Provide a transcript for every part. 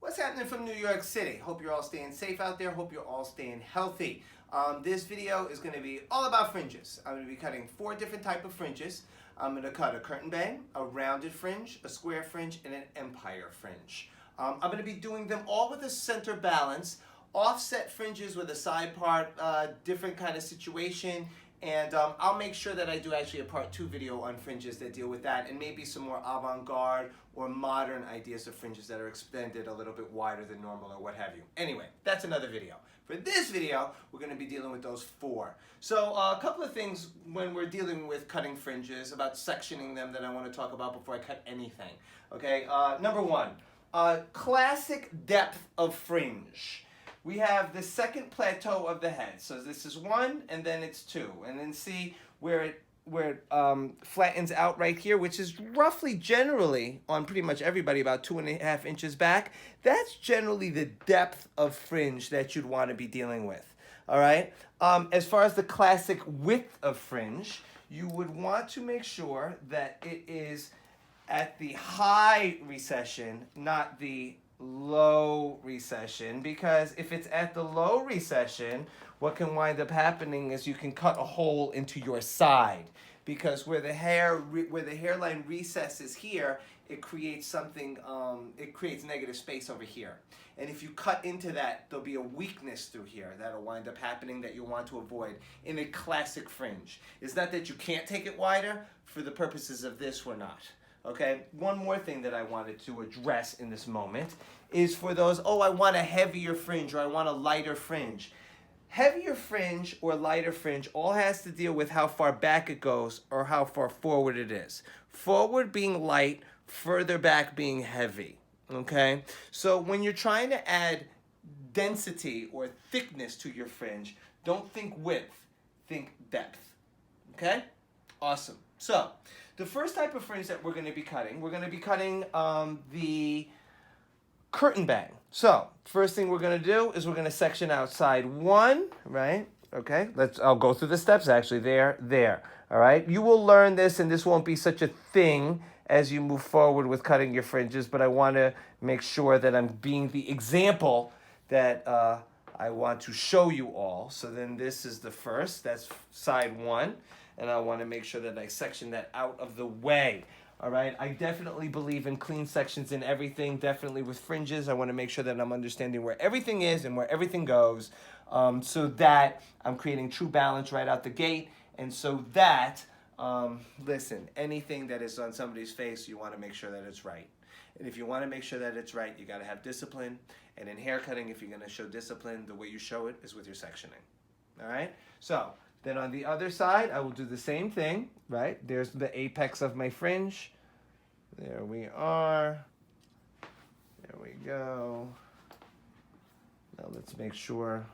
What's happening from New York City? Hope you're all staying safe out there. Hope you're all staying healthy. This video is going to be all about fringes. I'm going to be cutting 4 different types of fringes. I'm going to cut a curtain bang, a rounded fringe, a square fringe, and an empire fringe. I'm going to be doing them all with a center balance, offset fringes with a side part, different kind of situation. And I'll make sure that I do actually a part 2 video on fringes that deal with that, and maybe some more avant-garde or modern ideas of fringes that are extended a little bit wider than normal or what have you. Anyway, that's another video. For this video, we're going to be dealing with those 4. So a couple of things when we're dealing with cutting fringes, about sectioning them, that I want to talk about before I cut anything. Okay, number 1, classic depth of fringe. We have the second plateau of the head. So this is 1, and then it's 2. And then see where it flattens out right here, which is roughly generally on pretty much everybody about 2.5 inches back. That's generally the depth of fringe that you'd want to be dealing with. All right. As far as the classic width of fringe, you would want to make sure that it is at the high recession, not the low recession, because if it's at the low recession, what can wind up happening is you can cut a hole into your side, because where the hairline recesses here, it creates something, it creates negative space over here. And if you cut into that, there'll be a weakness through here that'll wind up happening that you'll want to avoid in a classic fringe. It's not that you can't take it wider. For the purposes of this, we're not. Okay, one more thing that I wanted to address in this moment is for those, oh, I want a heavier fringe or I want a lighter fringe. Heavier fringe or lighter fringe all has to deal with how far back it goes or how far forward it is. Forward being light, further back being heavy. Okay, so when you're trying to add density or thickness to your fringe, don't think width, think depth. Okay, awesome. So the first type of fringe that we're going to be cutting the curtain bang. So first thing we're going to do is we're going to section out side 1, right? Okay, I'll go through the steps actually. There. All right, you will learn this, and this won't be such a thing as you move forward with cutting your fringes, but I want to make sure that I'm being the example that I want to show you all. So then this is the first, that's side 1. And I want to make sure that I section that out of the way. All right, I definitely believe in clean sections in everything, definitely with fringes. I want to make sure that I'm understanding where everything is and where everything goes, so that I'm creating true balance right out the gate. And so that, listen, anything that is on somebody's face, you want to make sure that it's right. And if you want to make sure that it's right, you got to have discipline. And in haircutting, if you're going to show discipline, the way you show it is with your sectioning. All right, so then on the other side, I will do the same thing, right? There's the apex of my fringe. There we are. There we go. Now let's make sure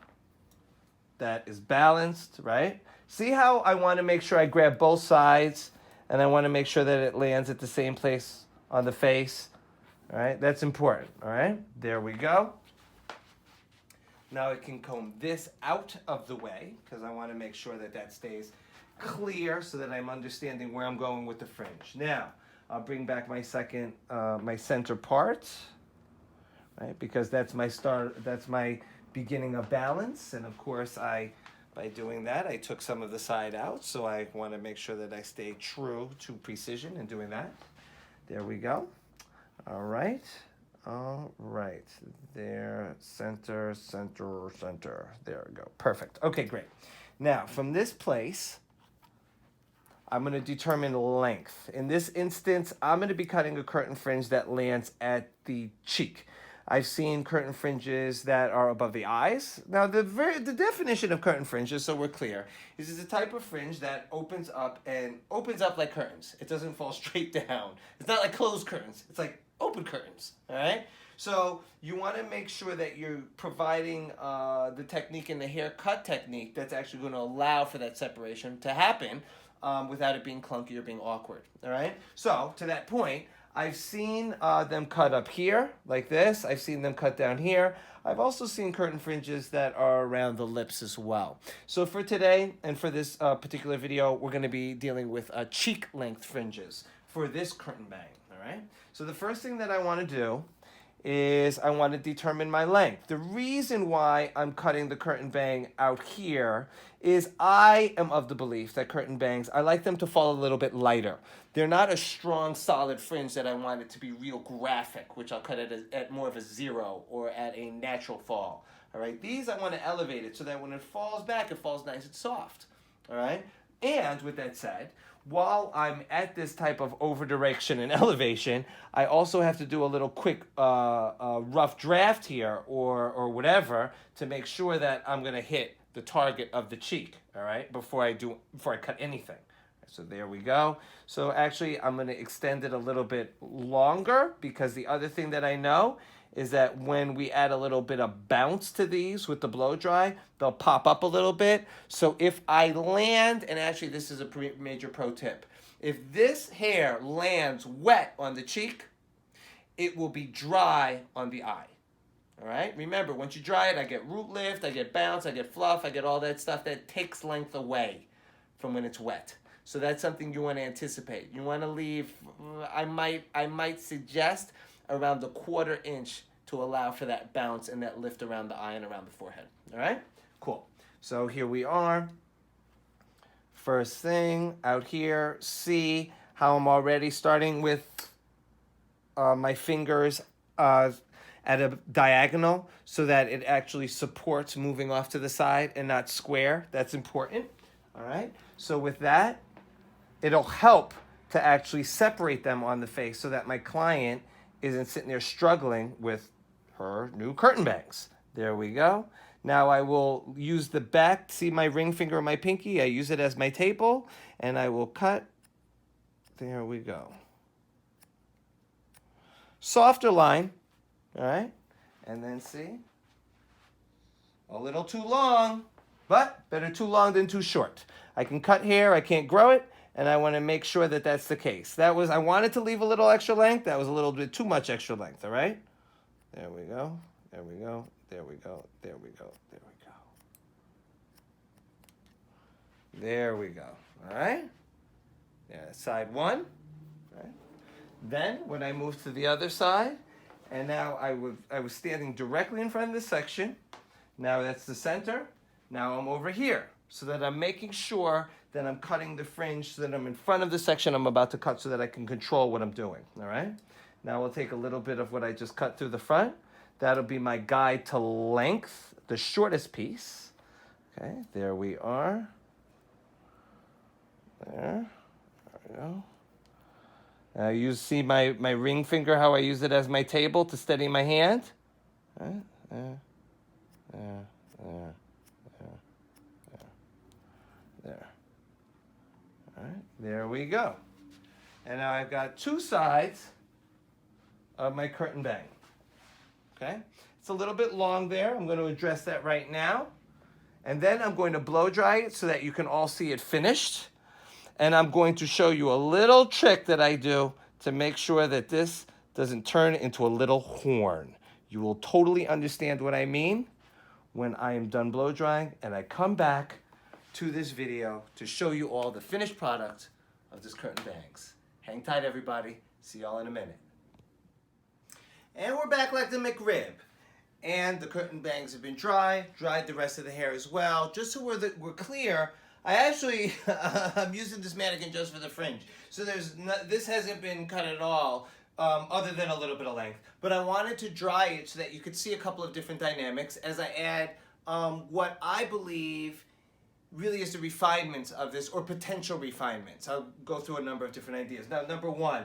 that is balanced, right? See how I want to make sure I grab both sides, and I want to make sure that it lands at the same place on the face, all right? That's important, all right? There we go. Now I can comb this out of the way because I want to make sure that that stays clear so that I'm understanding where I'm going with the fringe. Now, I'll bring back my my center part, right? Because that's my that's my beginning of balance. And of course, by doing that, I took some of the side out. So I want to make sure that I stay true to precision in doing that. There we go. All right. All right, there, center. There we go, perfect. Okay, great. Now, from this place, I'm going to determine length. In this instance, I'm going to be cutting a curtain fringe that lands at the cheek. I've seen curtain fringes that are above the eyes. Now, the definition of curtain fringe, just so we're clear, is it's a type of fringe that opens up like curtains. It doesn't fall straight down. It's not like closed curtains. It's like open curtains, all right? So you want to make sure that you're providing the technique in the haircut technique that's actually going to allow for that separation to happen without it being clunky or being awkward, all right? So to that point, I've seen them cut up here like this. I've seen them cut down here. I've also seen curtain fringes that are around the lips as well. So for today and for this particular video, we're going to be dealing with cheek length fringes for this curtain bang, all right? So the first thing that I want to do is I want to determine my length. The reason why I'm cutting the curtain bang out here is I am of the belief that curtain bangs, I like them to fall a little bit lighter. They're not a strong, solid fringe that I want it to be real graphic, which I'll cut it at more of a 0 or at a natural fall. All right, these I want to elevate it so that when it falls back, it falls nice and soft. All right, and with that said, while I'm at this type of over direction and elevation, I also have to do a little quick rough draft here or whatever to make sure that I'm gonna hit the target of the cheek, all right, before I cut anything. So there we go. So actually I'm gonna extend it a little bit longer because the other thing that I know is that when we add a little bit of bounce to these with the blow dry, they'll pop up a little bit. So if I land, and actually this is a major pro tip, if this hair lands wet on the cheek, it will be dry on the eye. All right? Remember, once you dry it, I get root lift, I get bounce, I get fluff, I get all that stuff that takes length away from when it's wet. So that's something you want to anticipate. You want to leave, I might suggest around a 1/4 inch to allow for that bounce and that lift around the eye and around the forehead. All right? Cool. So here we are. First thing out here, see how I'm already starting with my fingers at a diagonal so that it actually supports moving off to the side and not square. That's important. All right? So with that, it'll help to actually separate them on the face so that my client isn't sitting there struggling with her new curtain bangs. There we go. Now I will use the back, see my ring finger and my pinky, I use it as my table, and I will cut. There we go. Softer line, all right? And then see, a little too long, but better too long than too short. I can cut hair, I can't grow it, and I want to make sure that that's the case. I wanted to leave a little extra length. That was a little bit too much extra length, all right? There we go, there we go, there we go, there we go, there we go. There we go, all right? Yeah, side one, right? Then when I move to the other side, and now I was standing directly in front of this section. Now that's the center. Now I'm over here, so that I'm making sure that I'm cutting the fringe so that I'm in front of the section I'm about to cut so that I can control what I'm doing, all right? Now we'll take a little bit of what I just cut through the front. That'll be my guide to length, the shortest piece. Okay, there we are. There we go. Now you see my ring finger, how I use it as my table to steady my hand. Right? There. All right, there we go. And now I've got 2 sides of my curtain bang. Okay? It's a little bit long there. I'm going to address that right now. And then I'm going to blow dry it so that you can all see it finished. And I'm going to show you a little trick that I do to make sure that this doesn't turn into a little horn. You will totally understand what I mean when I am done blow drying and I come back to this video to show you all the finished product of this curtain bangs. Hang tight, everybody. See y'all in a minute. And we're back like the McRib. And the curtain bangs have been dried the rest of the hair as well. Just so we're clear, I actually, I'm using this mannequin just for the fringe. So this hasn't been cut at all, other than a little bit of length. But I wanted to dry it so that you could see a couple of different dynamics as I add what I believe really is the refinements of this, or potential refinements. I'll go through a number of different ideas. Now, number one,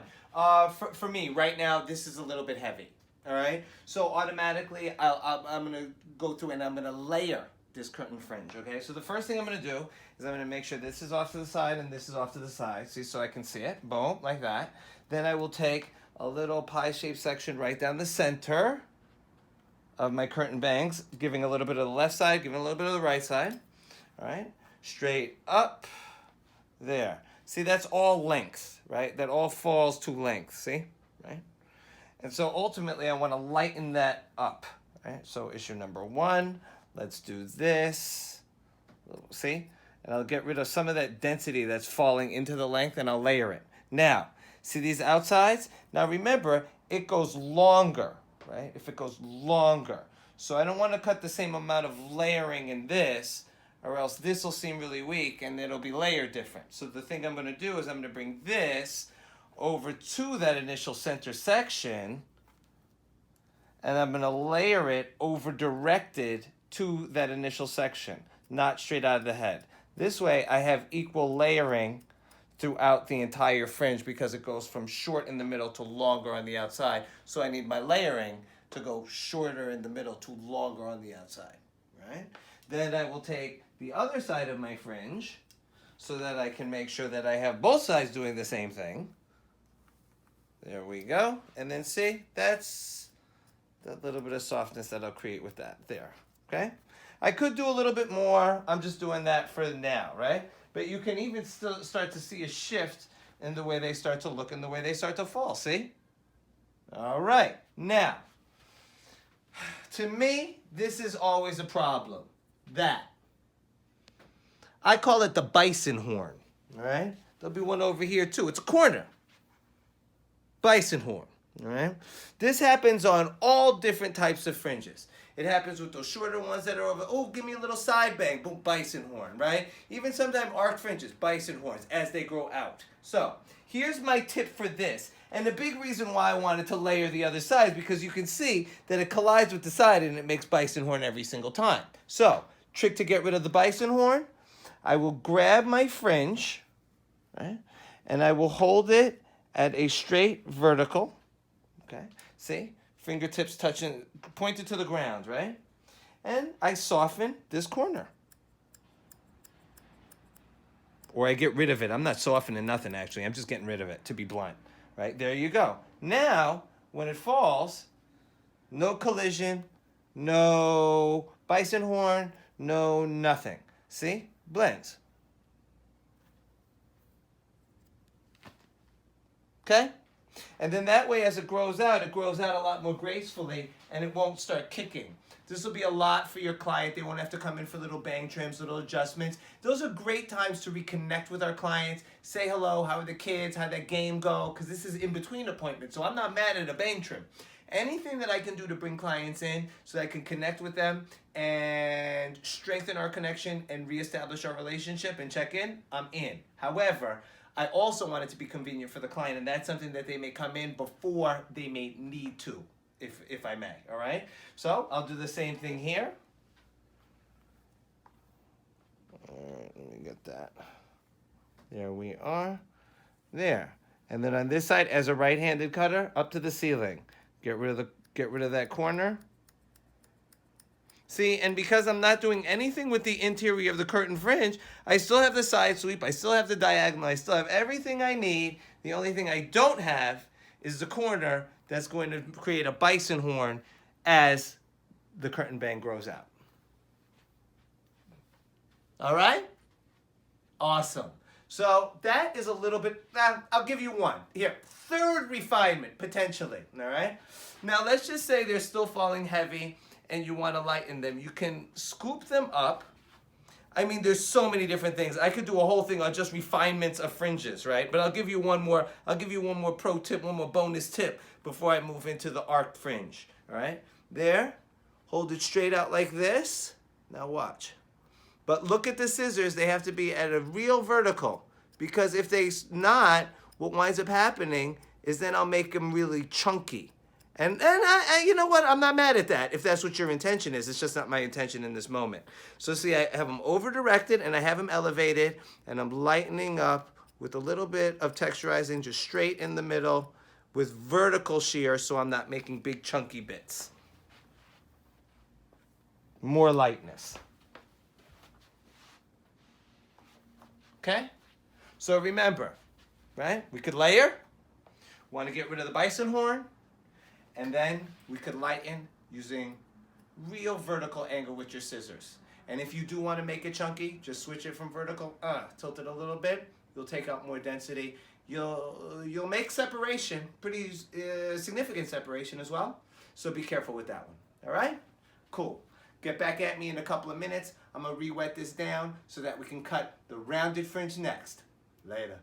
for me, right now, this is a little bit heavy, all right? So automatically, I'm gonna go through and I'm gonna layer this curtain fringe, okay? So the first thing I'm gonna do is I'm gonna make sure this is off to the side and this is off to the side, see, so I can see it, boom, like that. Then I will take a little pie-shaped section right down the center of my curtain bangs, giving a little bit of the left side, giving a little bit of the right side, all right? Straight up, there. See, that's all length, right? That all falls to length, see, right? And so ultimately, I want to lighten that up, right? So issue number one, let's do this, see? And I'll get rid of some of that density that's falling into the length, and I'll layer it. Now, see these outsides? Now remember, it goes longer, right? If it goes longer. So I don't want to cut the same amount of layering in this, or else this will seem really weak and it'll be layered different. So the thing I'm going to do is I'm going to bring this over to that initial center section, and I'm going to layer it over directed to that initial section, not straight out of the head. This way I have equal layering throughout the entire fringe because it goes from short in the middle to longer on the outside. So I need my layering to go shorter in the middle to longer on the outside, right? Then I will take the other side of my fringe so that I can make sure that I have both sides doing the same thing. There we go. And then see, that's that little bit of softness that I'll create with that there, okay? I could do a little bit more. I'm just doing that for now, right? But you can even still start to see a shift in the way they start to look and the way they start to fall, see? All right, now, to me, this is always a problem. That. I call it the bison horn, all right? There'll be one over here too. It's a corner. Bison horn, all right? This happens on all different types of fringes. It happens with those shorter ones that are over, oh, give me a little side bang, boom, bison horn, right? Even sometimes arc fringes, bison horns, as they grow out. So, here's my tip for this. And the big reason why I wanted to layer the other side is because you can see that it collides with the side and it makes bison horn every single time. So, trick to get rid of the bison horn, I will grab my fringe, right? And I will hold it at a straight vertical, okay? See? Fingertips touching, pointed to the ground, right? And I soften this corner. Or I get rid of it. I'm not softening nothing, actually. I'm just getting rid of it, to be blunt. Right? There you go. Now, when it falls, no collision, no bison horn, no nothing. See? Blends. Okay? And then that way, as it grows out a lot more gracefully, and it won't start kicking. This will be a lot for your client. They won't have to come in for little bang trims, little adjustments. Those are great times to reconnect with our clients, say hello, how are the kids, how'd that game go, because this is in between appointments, so I'm not mad at a bang trim. Anything that I can do to bring clients in so that I can connect with them and strengthen our connection and reestablish our relationship and check in, I'm in. However, I also want it to be convenient for the client, and that's something that they may come in before they may need to, if I may, all right? So I'll do the same thing here. All right, let me get that. There we are. There. And then on this side, as a right-handed cutter, up to the ceiling. Get rid of that corner. See, and because I'm not doing anything with the interior of the curtain fringe, I still have the side sweep, I still have the diagonal, I still have everything I need. The only thing I don't have is the corner that's going to create a bison horn as the curtain bang grows out. All right? Awesome. So that is a little bit, I'll give you one. Here, third refinement, potentially, all right? Now, let's just say they're still falling heavy and you want to lighten them. You can scoop them up. I mean, there's so many different things. I could do a whole thing on just refinements of fringes, right? But I'll give you one more pro tip, one more bonus tip before I move into the arc fringe, all right? There, hold it straight out like this. Now watch. But look at the scissors, they have to be at a real vertical, because if they're not, what winds up happening is then I'll make them really chunky. And I, you know what, I'm not mad at that if that's what your intention is. It's just not my intention in this moment. So see, I have them over-directed and I have them elevated, and I'm lightening up with a little bit of texturizing just straight in the middle with vertical shear so I'm not making big chunky bits. More lightness. Okay? So remember, right? We could layer, want to get rid of the bison horn, and then we could lighten using real vertical angle with your scissors. And if you do want to make it chunky, just switch it from vertical, tilt it a little bit. You'll take out more density. You'll make separation, pretty significant separation as well. So be careful with that one. All right? Cool. Get back at me in a couple of minutes. I'm going to re-wet this down so that we can cut the rounded fringe next. Later.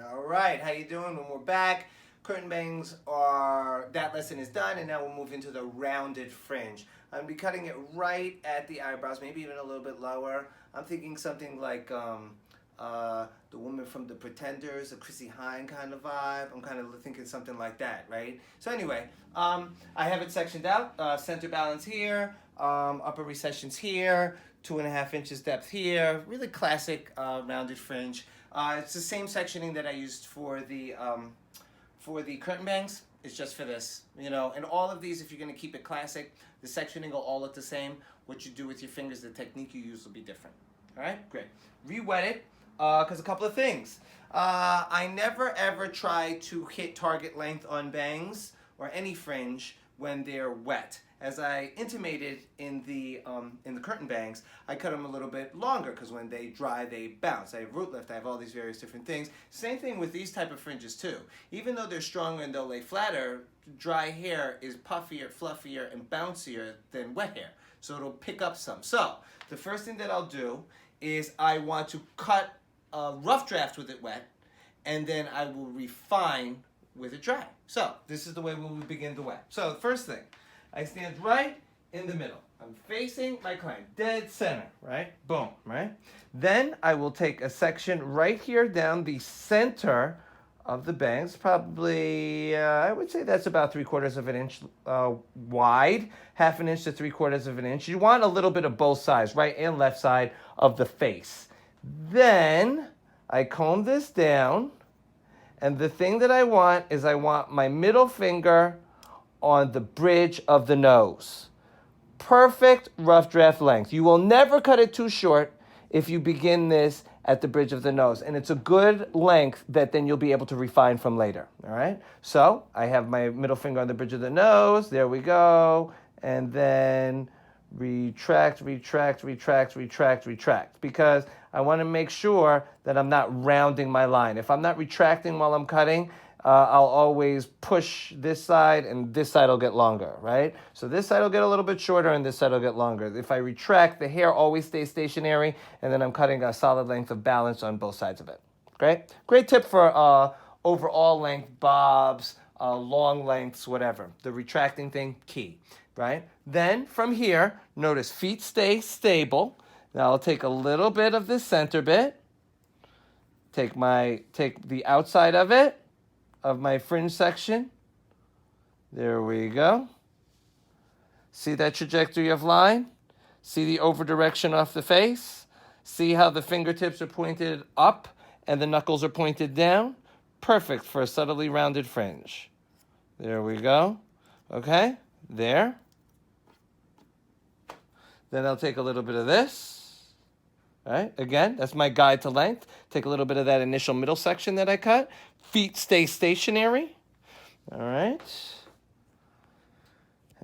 All right, how you doing? When we're back, Curtain bangs that lesson is done, and now we'll move into the rounded fringe. I'm going to be cutting it right at the eyebrows, maybe even a little bit lower. I'm thinking something like the woman from The Pretenders, a Chrissy Hine kind of vibe. I'm kind of thinking something like that, right? So anyway, I have it sectioned out. Center balance here, upper recessions here, 2.5 inches depth here. Really classic rounded fringe. It's the same sectioning that I used for the curtain bangs. It's just for this, you know. And all of these, if you're going to keep it classic, the sectioning will all look the same. What you do with your fingers, the technique you use will be different. All right, great. Re-wet it, because a couple of things. I never ever try to hit target length on bangs or any fringe when they're wet. As I intimated in the curtain bangs, I cut them a little bit longer because when they dry, they bounce. I have root lift, I have all these various different things. Same thing with these type of fringes too. Even though they're stronger and they'll lay flatter, dry hair is puffier, fluffier, and bouncier than wet hair. So it'll pick up some. So the first thing that I'll do is I want to cut a rough draft with it wet, and then I will refine with it dry. So this is the way we will begin the wet. So the first thing, I stand right in the middle. I'm facing my client, dead center, right? Boom, right? Then I will take a section right here down the center of the bangs, probably, I would say that's about 3/4 of an inch wide, 1/2 inch to 3/4 of an inch. You want a little bit of both sides, right and left side of the face. Then I comb this down, and the thing that I want is I want my middle finger on the bridge of the nose. Perfect rough draft length. You will never cut it too short if you begin this at the bridge of the nose. And it's a good length that then you'll be able to refine from later. All right? So I have my middle finger on the bridge of the nose. There we go. And then retract, retract, retract, retract, retract. Because I want to make sure that I'm not rounding my line. If I'm not retracting while I'm cutting, I'll always push this side, and this side will get longer, right? So this side will get a little bit shorter, and this side will get longer. If I retract, the hair always stays stationary, and then I'm cutting a solid length of balance on both sides of it. Great? Great tip for overall length, bobs, long lengths, whatever. The retracting thing, key, right? Then from here, notice feet stay stable. Now I'll take a little bit of this center bit, take the outside of it, of my fringe section. There we go. See that trajectory of line? See the over direction off the face? See how the fingertips are pointed up and the knuckles are pointed down? Perfect for a subtly rounded fringe. There we go. Okay, there. Then I'll take a little bit of this. All right, again, that's my guide to length. Take a little bit of that initial middle section that I cut. Feet stay stationary. All right.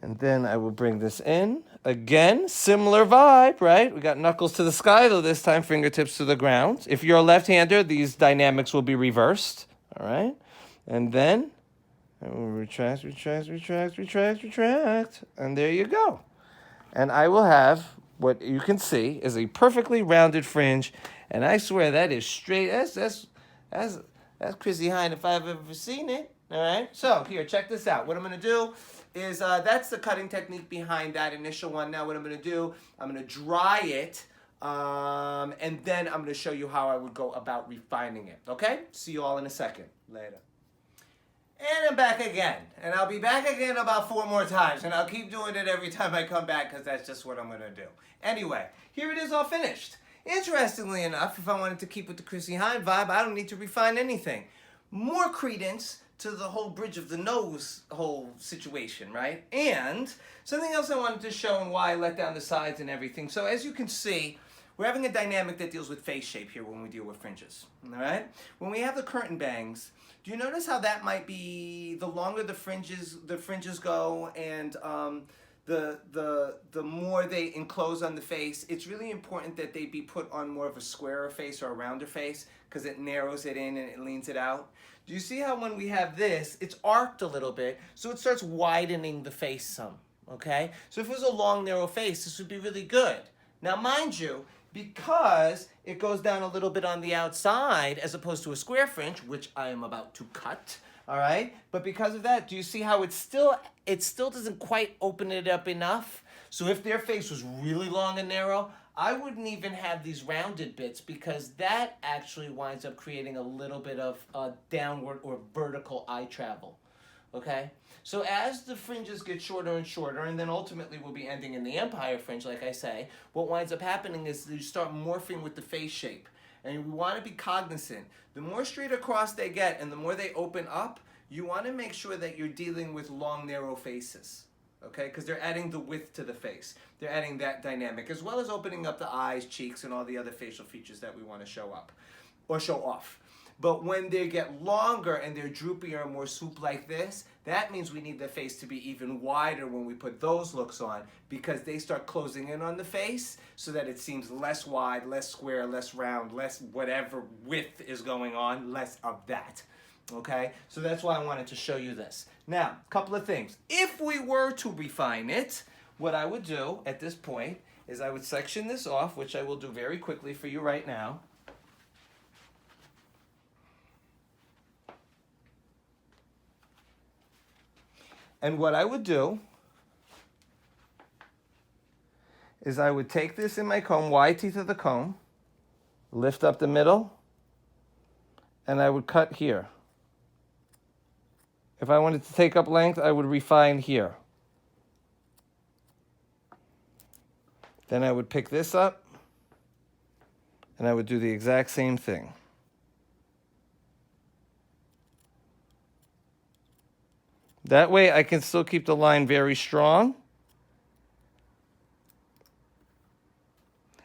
And then I will bring this in. Again, similar vibe, right? We got knuckles to the sky, though this time fingertips to the ground. If you're a left-hander, these dynamics will be reversed. All right. And then I will retract, retract, retract, retract, retract. And there you go. And I will have what you can see is a perfectly rounded fringe. And I swear that is straight. That's Chrissy Hine if I've ever seen it. All right. So here, check this out. What I'm going to do is that's the cutting technique behind that initial one. Now what I'm going to do, I'm going to dry it, and then I'm going to show you how I would go about refining it. Okay? See you all in a second. Later. And I'm back again. And I'll be back again about 4 more times. And I'll keep doing it every time I come back because that's just what I'm going to do. Anyway, here it is all finished. Interestingly enough, if I wanted to keep with the Chrissy Hine vibe, I don't need to refine anything. More credence to the whole bridge of the nose whole situation, right? And something else I wanted to show and why I let down the sides and everything. So as you can see, we're having a dynamic that deals with face shape here when we deal with fringes, all right? When we have the curtain bangs, do you notice how that might be the longer the fringes go and the more they enclose on the face, it's really important that they be put on more of a squarer face or a rounder face because it narrows it in and it leans it out. Do you see how when we have this, it's arced a little bit, so it starts widening the face some, okay? So if it was a long, narrow face, this would be really good. Now, mind you, because it goes down a little bit on the outside as opposed to a square fringe, which I am about to cut, All right, but because of that, do you see how it still doesn't quite open it up enough? So if their face was really long and narrow, I wouldn't even have these rounded bits because that actually winds up creating a little bit of downward or vertical eye travel. Okay, so as the fringes get shorter and shorter, and then ultimately we'll be ending in the Empire Fringe, like I say, what winds up happening is you start morphing with the face shape. And we want to be cognizant. The more straight across they get and the more they open up, you want to make sure that you're dealing with long, narrow faces. Okay? Because they're adding the width to the face. They're adding that dynamic, as well as opening up the eyes, cheeks, and all the other facial features that we want to show up or show off. But when they get longer and they're droopier and more swoop like this, that means we need the face to be even wider when we put those looks on, because they start closing in on the face so that it seems less wide, less square, less round, less whatever width is going on, less of that. Okay? So that's why I wanted to show you this. Now, a couple of things. If we were to refine it, what I would do at this point is I would section this off, which I will do very quickly for you right now. And what I would do is I would take this in my comb, wide teeth of the comb, lift up the middle, and I would cut here. If I wanted to take up length, I would refine here. Then I would pick this up, and I would do the exact same thing. That way I can still keep the line very strong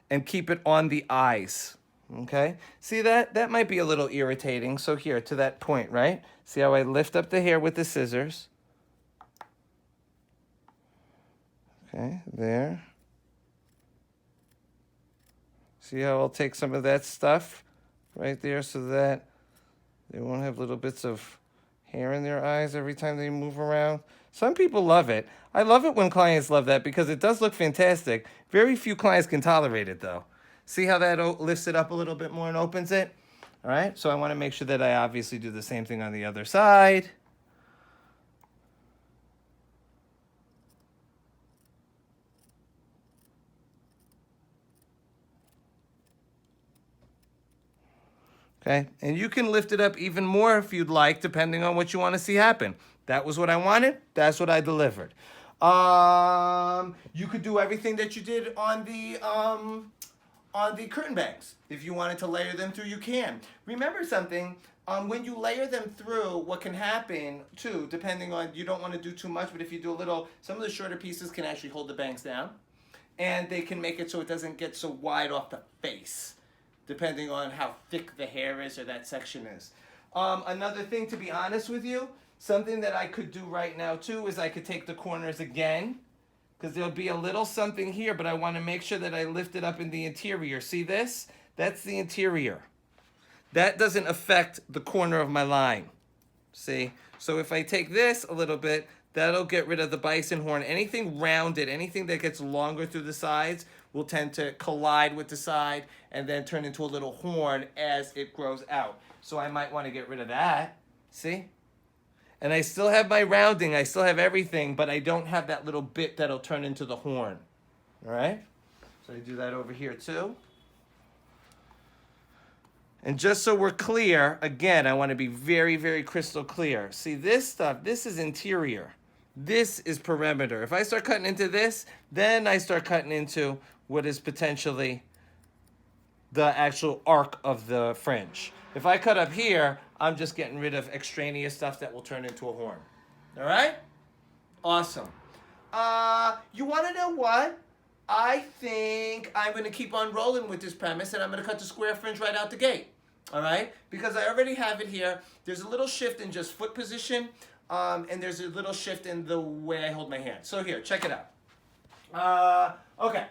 and keep it on the eyes, okay? See that? That might be a little irritating. So here, to that point, right? See how I lift up the hair with the scissors? Okay, there. See how I'll take some of that stuff right there so that they won't have little bits of hair in their eyes every time they move around. Some people love it. I love it when clients love that because it does look fantastic. Very few clients can tolerate it though. See how that lifts it up a little bit more and opens it? All right, so I want to make sure that I obviously do the same thing on the other side. Okay, and you can lift it up even more if you'd like, depending on what you want to see happen. That was what I wanted. That's what I delivered. You could do everything that you did on the curtain bangs. If you wanted to layer them through, you can. Remember something. When you layer them through, what can happen too, depending on, you don't want to do too much, but if you do a little, some of the shorter pieces can actually hold the bangs down, and they can make it so it doesn't get so wide off the face, depending on how thick the hair is or that section is. Another thing, to be honest with you, something that I could do right now too is I could take the corners again, because there'll be a little something here, but I want to make sure that I lift it up in the interior. See this? That's the interior. That doesn't affect the corner of my line. See? So if I take this a little bit, that'll get rid of the bison horn. Anything rounded, anything that gets longer through the sides will tend to collide with the side and then turn into a little horn as it grows out. So I might want to get rid of that. See? And I still have my rounding, I still have everything, but I don't have that little bit that'll turn into the horn. All right? So I do that over here too. And just so we're clear, again, I want to be very, very crystal clear. See, this stuff, this is interior. This is perimeter. If I start cutting into this, then I start cutting into what is potentially the actual arc of the fringe. If I cut up here, I'm just getting rid of extraneous stuff that will turn into a horn. All right? Awesome. You want to know what? I think I'm going to keep on rolling with this premise, and I'm going to cut the square fringe right out the gate. All right? Because I already have it here. There's a little shift in just foot position, and there's a little shift in the way I hold my hand. So here, check it out. Okay.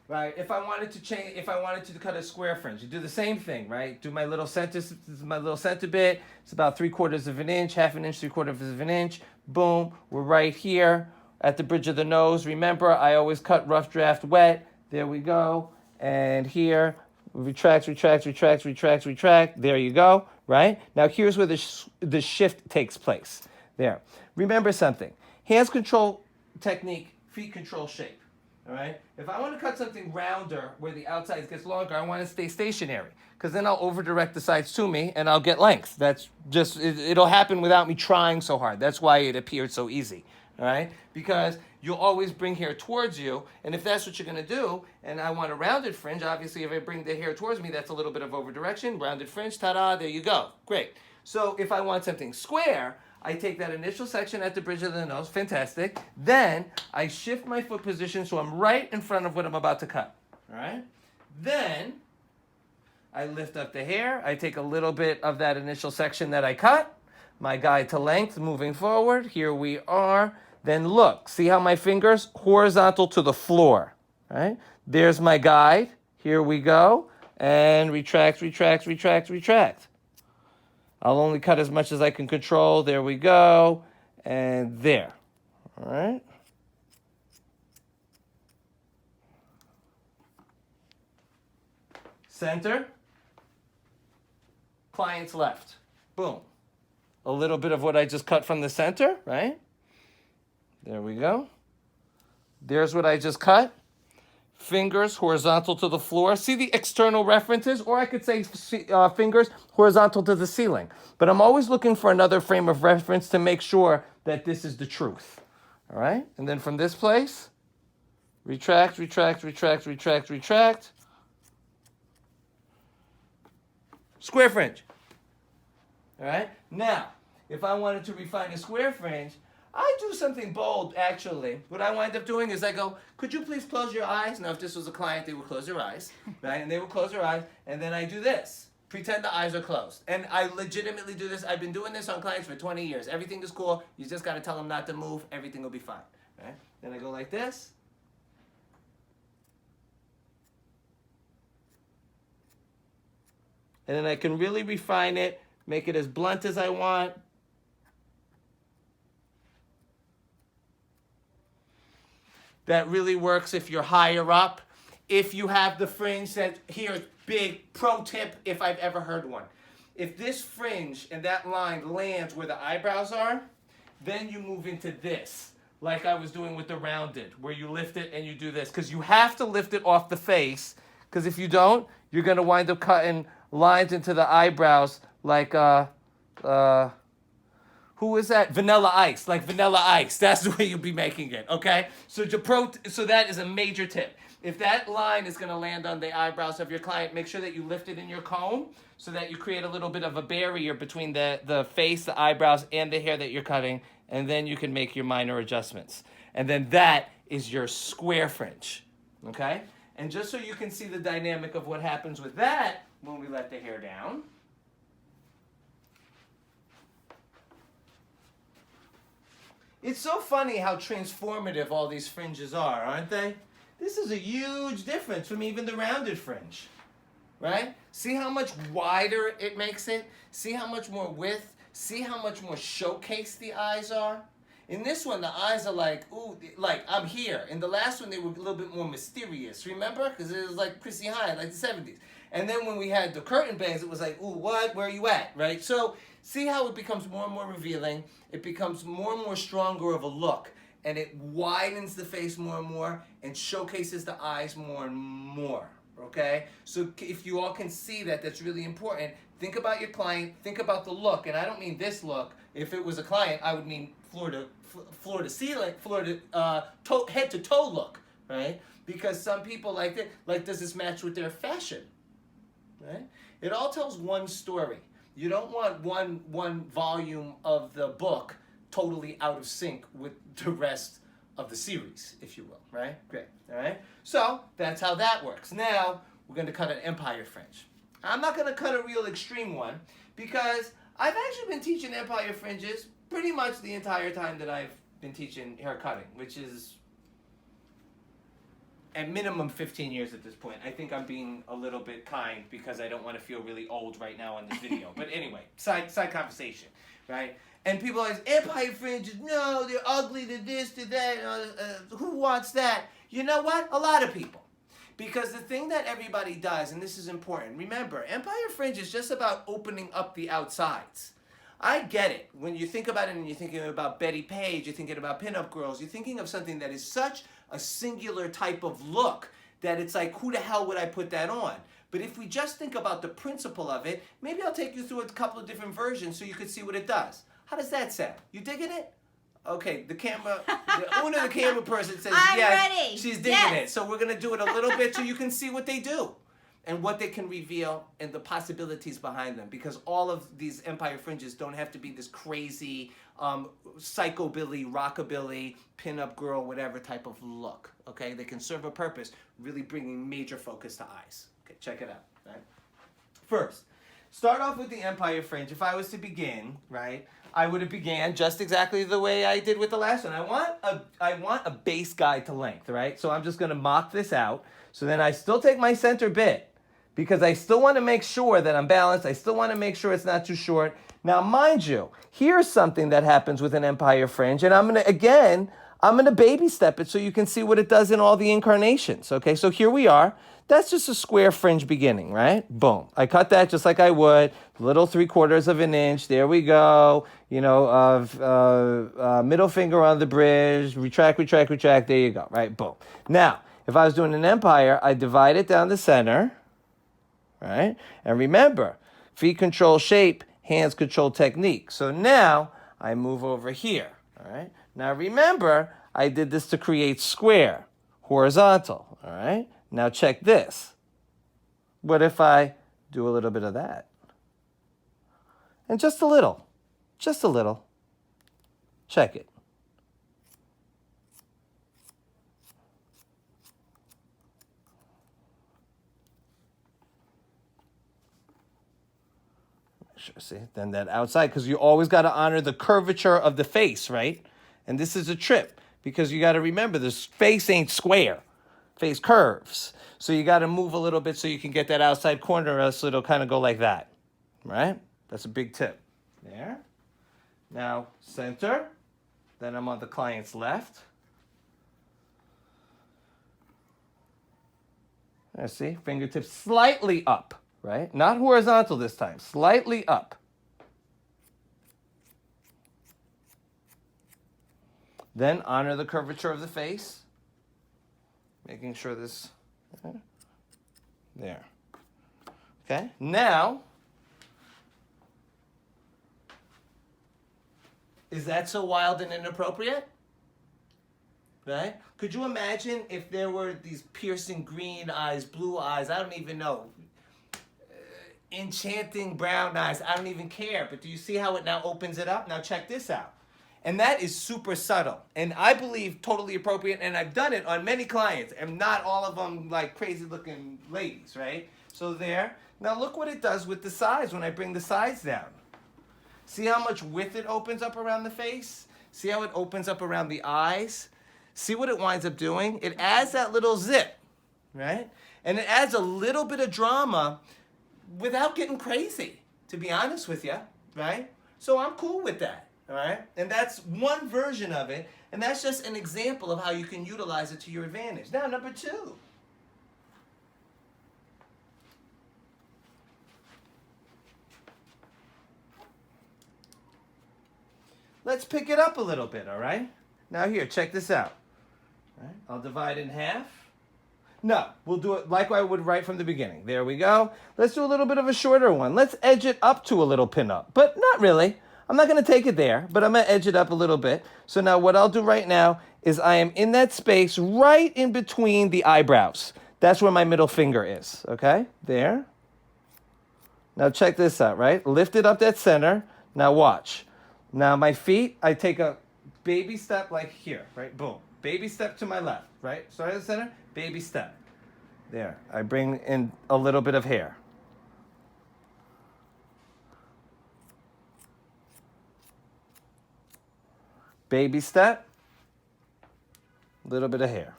Right, if I wanted to cut a square fringe, you do the same thing, right? Do my little center, this is my little center bit. It's about 3/4 of an inch, half an inch, 3/4 of an inch. Boom, we're right here at the bridge of the nose. Remember, I always cut rough draft wet. There we go. And here, retract, retract, retract, retract, retract. There you go. right? Now here's where the shift takes place. There. Remember something. Hands control technique, feet control shape. All right? If I want to cut something rounder where the outside gets longer, I want to stay stationary because then I'll over-direct the sides to me and I'll get length. That's just, it'll happen without me trying so hard. That's why it appeared so easy. All right? Because you'll always bring hair towards you, and if that's what you're going to do, and I want a rounded fringe, obviously if I bring the hair towards me, that's a little bit of over-direction. Rounded fringe, ta-da, there you go. Great. So if I want something square, I take that initial section at the bridge of the nose, fantastic. Then I shift my foot position so I'm right in front of what I'm about to cut. All right? Then I lift up the hair. I take a little bit of that initial section that I cut. My guide to length moving forward. Here we are. Then look, see how my fingers horizontal to the floor. Right? There's my guide. Here we go. And retract, retract, retract, retract. I'll only cut as much as I can control. There we go. And there. All right. Center. Client's left. Boom. A little bit of what I just cut from the center, right? There we go. There's what I just cut. Fingers horizontal to the floor. See the external references, or I could say fingers horizontal to the ceiling. But I'm always looking for another frame of reference to make sure that this is the truth. All right? And then from this place, retract, retract, retract, retract, retract. Square fringe. All right? Now, if I wanted to refine a square fringe, I do something bold, actually. What I wind up doing is I go, could you please close your eyes? Now, if this was a client, they would close their eyes, right? And they would close their eyes, and then I do this. Pretend the eyes are closed. And I legitimately do this. I've been doing this on clients for 20 years. Everything is cool. You just got to tell them not to move. Everything will be fine, right? Then I go like this. And then I can really refine it, make it as blunt as I want. That really works if you're higher up. If you have the fringe that, here's big pro tip if I've ever heard one. If this fringe and that line lands where the eyebrows are, then you move into this, like I was doing with the rounded, where you lift it and you do this. Because you have to lift it off the face, because if you don't, you're going to wind up cutting lines into the eyebrows like, who is that? Vanilla Ice, like Vanilla Ice. That's the way you'll be making it, okay? So that is a major tip. If that line is going to land on the eyebrows of your client, make sure that you lift it in your comb so that you create a little bit of a barrier between the face, the eyebrows, and the hair that you're cutting, and then you can make your minor adjustments. And then that is your square fringe, okay? And just so you can see the dynamic of what happens with that when we let the hair down. It's so funny how transformative all these fringes are, aren't they? This is a huge difference from even the rounded fringe, right? See how much wider it makes it? See how much more width? See how much more showcased the eyes are? In this one, the eyes are like, ooh, like I'm here. In the last one, they were a little bit more mysterious, remember? Because it was like Chrissy Hynde, like the 70s. And then when we had the curtain bangs, it was like, ooh, what? Where are you at, right? So see how it becomes more and more revealing. It becomes more and more stronger of a look. And it widens the face more and more and showcases the eyes more and more, okay? So if you all can see that, that's really important. Think about your client. Think about the look. And I don't mean this look. If it was a client, I would mean floor to ceiling, head to toe look, right? Because some people like it. Like, does this match with their fashion, right? It all tells one story. You don't want one volume of the book totally out of sync with the rest of the series, if you will, right? Great, all right? So that's how that works. Now we're going to cut an Empire Fringe. I'm not going to cut a real extreme one because I've actually been teaching Empire Fringes pretty much the entire time that I've been teaching hair cutting, which is at minimum 15 years at this point. I think I'm being a little bit kind because I don't want to feel really old right now on this video. But anyway, side conversation, right? And people are like, Empire Fringes, no, they're ugly, they're this, they're that. Who wants that? You know what? A lot of people. Because the thing that everybody does, and this is important, remember, Empire Fringe is just about opening up the outsides. I get it. When you think about it and you're thinking about Betty Page, you're thinking about pinup girls, you're thinking of something that is such a singular type of look that it's like, who the hell would I put that on? But if we just think about the principle of it, maybe I'll take you through a couple of different versions so you can see what it does. How does that sound? You digging it? Okay, the camera, the owner of the camera person says, I'm yes, ready. She's digging it. So we're going to do it a little bit so you can see what they do and what they can reveal and the possibilities behind them. Because all of these Empire Fringes don't have to be this crazy psychobilly, rockabilly, pinup girl, whatever type of look. Okay, they can serve a purpose, really bringing major focus to eyes. Okay, check it out. Right? First, start off with the Empire Fringe. If I was to begin, right, I would have began just exactly the way I did with the last one. I want a base guide to length, right? So I'm just going to mock this out. So then I still take my center bit because I still want to make sure that I'm balanced. I still want to make sure it's not too short. Now, mind you, here's something that happens with an Empire Fringe, and I'm going to baby step it so you can see what it does in all the incarnations. Okay, so here we are. That's just a square fringe beginning, right? Boom. I cut that just like I would. Little 3/4 of an inch. There we go. You know, middle finger on the bridge. Retract, retract, retract. There you go, right? Boom. Now, if I was doing an empire, I divide it down the center, right? And remember, feet control shape, hands control technique. So now I move over here, all right? Now remember, I did this to create square, horizontal, all right? Now check this. What if I do a little bit of that? And just a little. Check it. Sure, see? Then that outside, because you always got to honor the curvature of the face, right? And this is a trip, because you got to remember, this face ain't square. Face curves. So you got to move a little bit so you can get that outside corner, so it'll kind of go like that, right? That's a big tip. There. Now, center. Then I'm on the client's left. There, see? Fingertips slightly up, right? Not horizontal this time. Slightly up. Then honor the curvature of the face. Making sure this, there. Okay, now, is that so wild and inappropriate? Right? Could you imagine if there were these piercing green eyes, blue eyes, I don't even know, enchanting brown eyes, I don't even care, but do you see how it now opens it up? Now check this out. And that is super subtle, and I believe totally appropriate, and I've done it on many clients, and not all of them like crazy-looking ladies, right? So there. Now look what it does with the sides when I bring the sides down. See how much width it opens up around the face? See how it opens up around the eyes? See what it winds up doing? It adds that little zip, right? And it adds a little bit of drama without getting crazy, to be honest with you, right? So I'm cool with that. All right? And that's one version of it, and that's just an example of how you can utilize it to your advantage. Now, number 2. Let's pick it up a little bit, all right? Now here, check this out. All right? I'll divide in half. No, we'll do it like I would right from the beginning. There we go. Let's do a little bit of a shorter one. Let's edge it up to a little pinup, but not really. I'm not going to take it there, but I'm going to edge it up a little bit. So now what I'll do right now is I am in that space right in between the eyebrows. That's where my middle finger is, okay? There. Now check this out, right? Lift it up that center. Now watch. Now my feet, I take a baby step like here, right? Boom. Baby step to my left, right? Start at the center, baby step. There. I bring in a little bit of hair. Baby step, little bit of hair.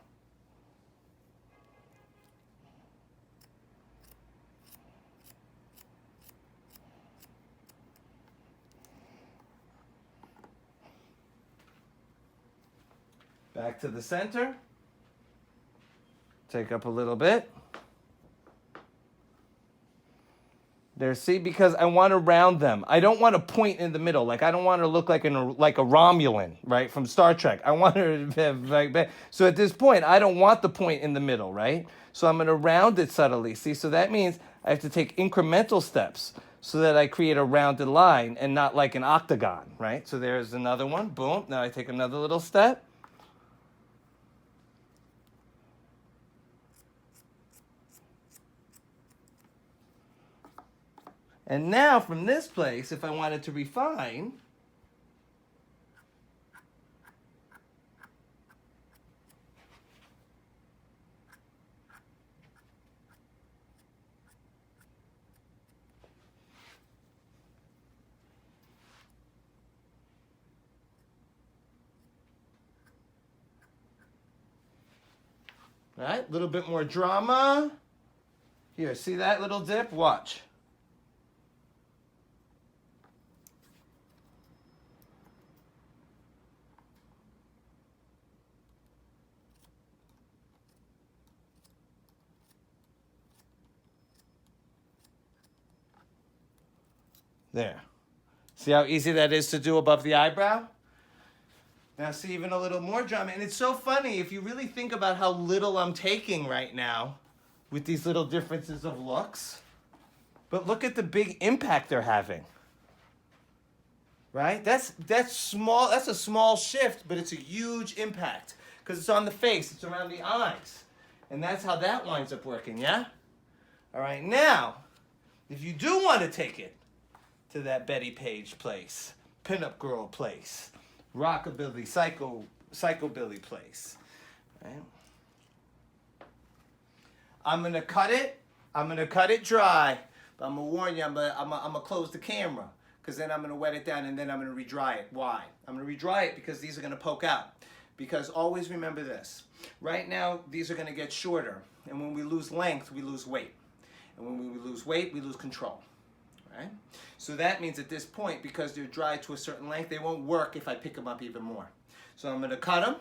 Back to the center. Take up a little bit. There, see, because I want to round them. I don't want a point in the middle. Like, I don't want to look like a Romulan, right, from Star Trek. I want to have, like, so at this point, I don't want the point in the middle, right? So I'm going to round it subtly, see? So that means I have to take incremental steps so that I create a rounded line and not like an octagon, right? So there's another one, boom. Now I take another little step. And now from this place, if I wanted to refine, right, a little bit more drama. Here, see that little dip? Watch. There. See how easy that is to do above the eyebrow? Now see even a little more drama. And it's so funny if you really think about how little I'm taking right now with these little differences of looks. But look at the big impact they're having. Right? That's small. That's a small shift, but it's a huge impact because it's on the face. It's around the eyes. And that's how that winds up working, yeah? All right, now, if you do want to take it to that Betty Page place, pinup girl place, rockabilly, psychobilly place, right? I'm gonna cut it. I'm gonna cut it dry, but I'm gonna warn you. I'm gonna close the camera because then I'm gonna wet it down and then I'm gonna redry it. Why? I'm gonna redry it because these are gonna poke out. Because always remember this. Right now, these are gonna get shorter, and when we lose length, we lose weight, and when we lose weight, we lose control. Right? So that means at this point, because they're dry to a certain length, they won't work if I pick them up even more. So I'm going to cut them.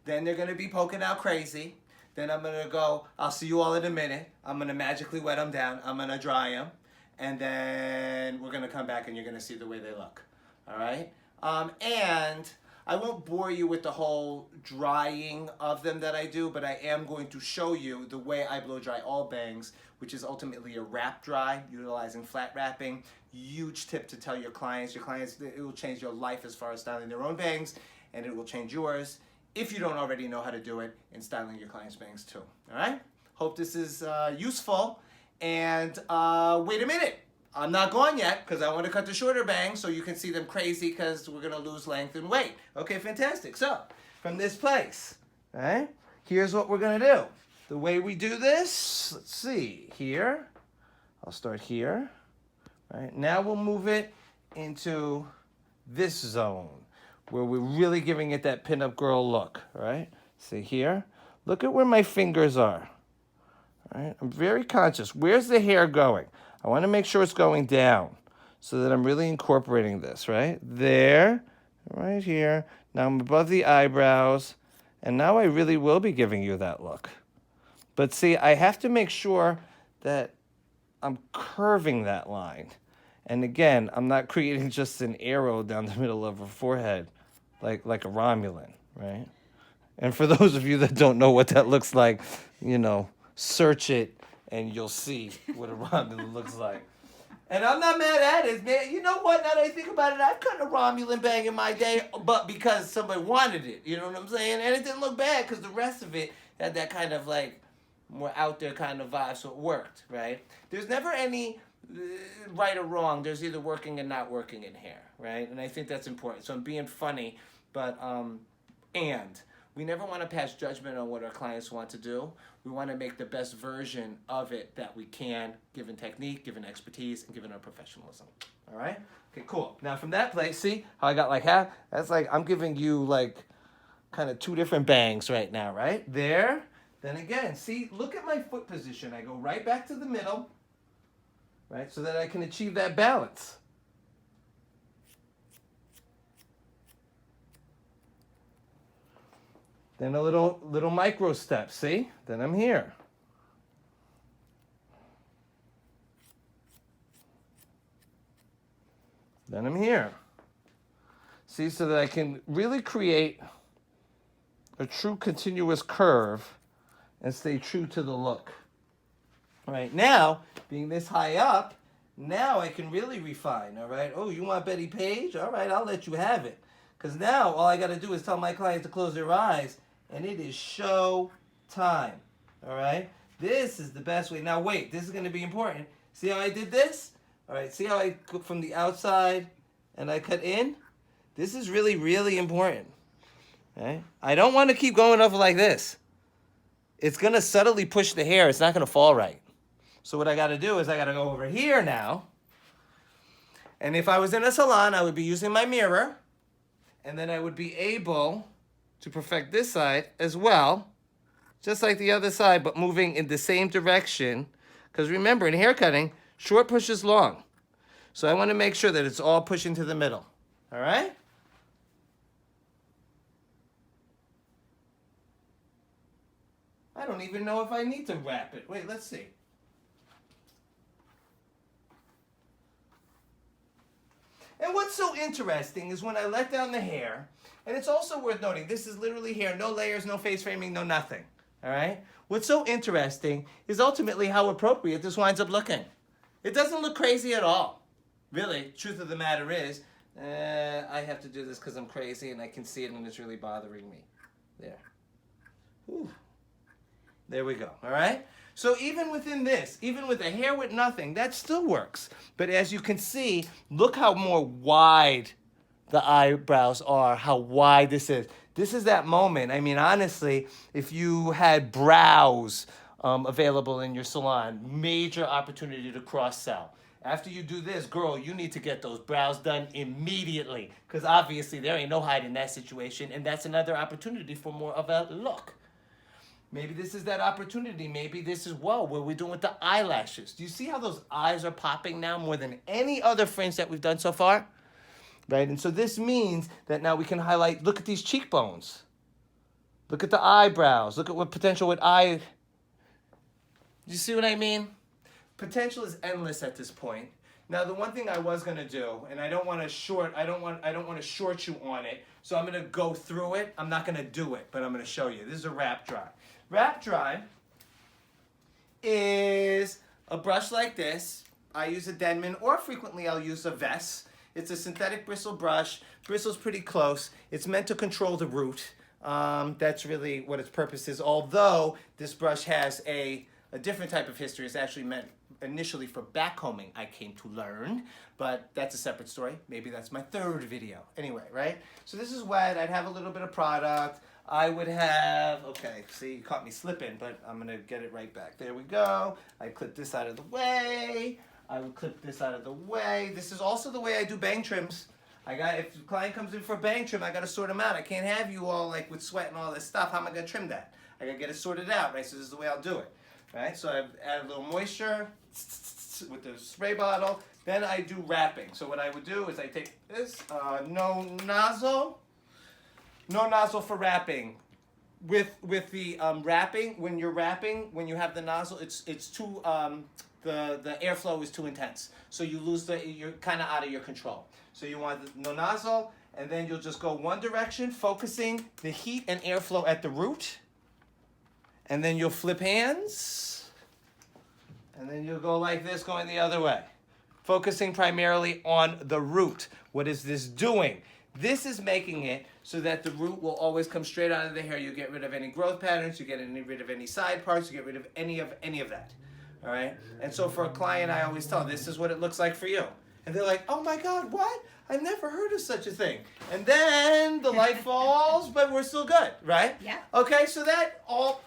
Then they're going to be poking out crazy. Then I'm going to go, I'll see you all in a minute. I'm going to magically wet them down. I'm going to dry them. And then we're going to come back and you're going to see the way they look. All right? And I won't bore you with the whole drying of them that I do, but I am going to show you the way I blow dry all bangs, which is ultimately a wrap dry, utilizing flat wrapping. Huge tip to tell your clients. Your clients, it will change your life as far as styling their own bangs, and it will change yours if you don't already know how to do it in styling your clients' bangs too. All right? Hope this is useful. And wait a minute. I'm not gone yet because I want to cut the shorter bangs so you can see them crazy because we're going to lose length and weight. Okay, fantastic. So, from this place, right, here's what we're going to do. The way we do this, let's see, here. I'll start here. Right, now we'll move it into this zone where we're really giving it that pinup girl look, right? See here? Look at where my fingers are. All right, I'm very conscious. Where's the hair going? I want to make sure it's going down so that I'm really incorporating this, right? There, right here. Now I'm above the eyebrows, and now I really will be giving you that look. But see, I have to make sure that I'm curving that line. And again, I'm not creating just an arrow down the middle of her forehead like a Romulan, right? And for those of you that don't know what that looks like, you know, search it and you'll see what a Romulan looks like. And I'm not mad at it, man. You know what? Now that I think about it, I've cut a Romulan bang in my day, but because somebody wanted it. You know what I'm saying? And it didn't look bad because the rest of it had that kind of like more out there kind of vibe, so it worked, right? There's never any right or wrong. There's either working and not working in hair, right? And I think that's important. So I'm being funny, but and we never want to pass judgment on what our clients want to do. We want to make the best version of it that we can, given technique, given expertise, and given our professionalism. All right? Okay, cool. Now from that place, see how I got like half? That's like I'm giving you like kind of two different bangs right now, right? There. Then again, see, look at my foot position. I go right back to the middle, right, so that I can achieve that balance. Then a little micro step, see? Then I'm here. Then I'm here. See, so that I can really create a true continuous curve and stay true to the look. All right, now, being this high up, now I can really refine, all right? Oh, you want Betty Page? All right, I'll let you have it. Because now all I got to do is tell my client to close their eyes, and it is show time, all right? This is the best way. Now, wait, this is going to be important. See how I did this? All right, see how I go from the outside and I cut in? This is really, really important. Okay? I don't want to keep going over like this. It's going to subtly push the hair. It's not going to fall right. So what I got to do is I got to go over here now. And if I was in a salon, I would be using my mirror. And then I would be able to perfect this side as well. Just like the other side, but moving in the same direction. Because remember, in hair cutting, short pushes long. So I want to make sure that it's all pushing to the middle. All right? I don't even know if I need to wrap it. Wait, let's see. And what's so interesting is when I let down the hair, and it's also worth noting, this is literally hair, no layers, no face framing, no nothing. All right? What's so interesting is ultimately how appropriate this winds up looking. It doesn't look crazy at all. Really, truth of the matter is, I have to do this because I'm crazy and I can see it and it's really bothering me. There. Whew. There we go, all right? So even within this, even with a hair with nothing, that still works. But as you can see, look how more wide the eyebrows are, how wide this is. This is that moment. I mean, honestly, if you had brows available in your salon, major opportunity to cross-sell. After you do this, girl, you need to get those brows done immediately because obviously there ain't no hide in that situation, and that's another opportunity for more of a look. Maybe this is that opportunity. Maybe this is, what we're doing with the eyelashes. Do you see how those eyes are popping now more than any other fringe that we've done so far? Right? And so this means that now we can highlight, look at these cheekbones. Look at the eyebrows. Look at what potential with eye. Do you see what I mean? Potential is endless at this point. Now, the one thing I was going to do, and I don't want to short you on it, so I'm going to go through it. I'm not going to do it, but I'm going to show you. This is a wrap dry. Wrap dry is a brush like this. I use a Denman, or frequently I'll use a Vess. It's a synthetic bristle brush. Bristle's pretty close. It's meant to control the root. That's really what its purpose is. Although this brush has a different type of history. It's actually meant initially for backcombing, I came to learn, but that's a separate story. Maybe that's my third video. Anyway, right? So this is wet. I'd have a little bit of product. I would have, okay, see, you caught me slipping, but I'm going to get it right back. There we go. I clip this out of the way. I would clip this out of the way. This is also the way I do bang trims. If the client comes in for a bang trim, I got to sort them out. I can't have you all like with sweat and all this stuff. How am I going to trim that? I got to get it sorted out, right? So this is the way I'll do it. Right, so I've added a little moisture with the spray bottle. Then I do wrapping. So what I would do is I take this, no nozzle for wrapping. With the wrapping, when you're wrapping, when you have the nozzle, it's too the airflow is too intense. So you lose you're kind of out of your control. So you want no nozzle, and then you'll just go one direction, focusing the heat and airflow at the root. And then you'll flip hands, and then you'll go like this, going the other way. Focusing primarily on the root. What is this doing? This is making it so that the root will always come straight out of the hair. You get rid of any growth patterns, you get rid of any side parts, you get rid of any of that. All right? And so for a client, I always tell them, this is what it looks like for you. And they're like, oh my God, what? I've never heard of such a thing. And then the light falls, but we're still good, right? Yeah. Okay, so that all...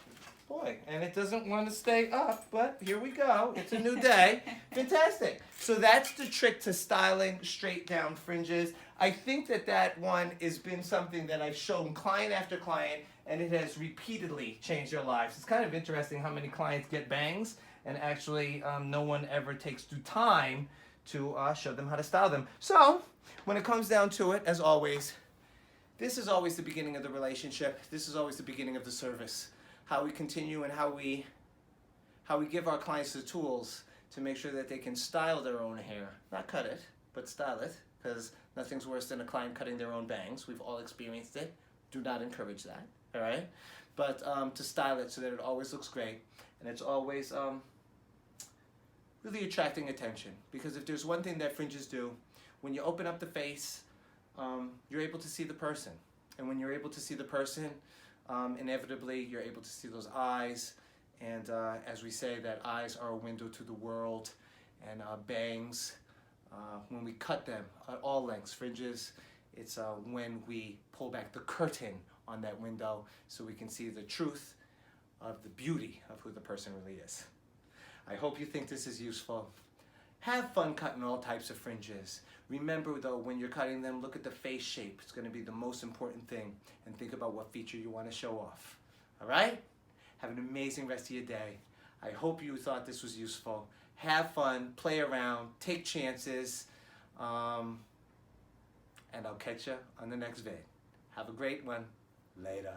Boy, and it doesn't want to stay up, but here we go. It's a new day. Fantastic. So that's the trick to styling straight down fringes. I think that one has been something that I've shown client after client, and it has repeatedly changed their lives. It's kind of interesting how many clients get bangs, and actually no one ever takes the time to show them how to style them. So when it comes down to it, as always, This is always the beginning of the relationship. This is always the beginning of the service. How we continue and how we give our clients the tools to make sure that they can style their own hair. Not cut it, but style it, because nothing's worse than a client cutting their own bangs. We've all experienced it. Do not encourage that, all right? But to style it so that it always looks great, and it's always really attracting attention. Because if there's one thing that fringes do, when you open up the face, you're able to see the person. And when you're able to see the person, inevitably you're able to see those eyes. And as we say, that eyes are a window to the world. And bangs, when we cut them at all lengths, fringes, it's when we pull back the curtain on that window so we can see the truth of the beauty of who the person really is. I hope you think this is useful. Have fun cutting all types of fringes. Remember though, when you're cutting them, look at the face shape. It's going to be the most important thing. And think about what feature you want to show off. All right? Have an amazing rest of your day. I hope you thought this was useful. Have fun, play around, take chances, and I'll catch you on the next vid. Have a great one. Later.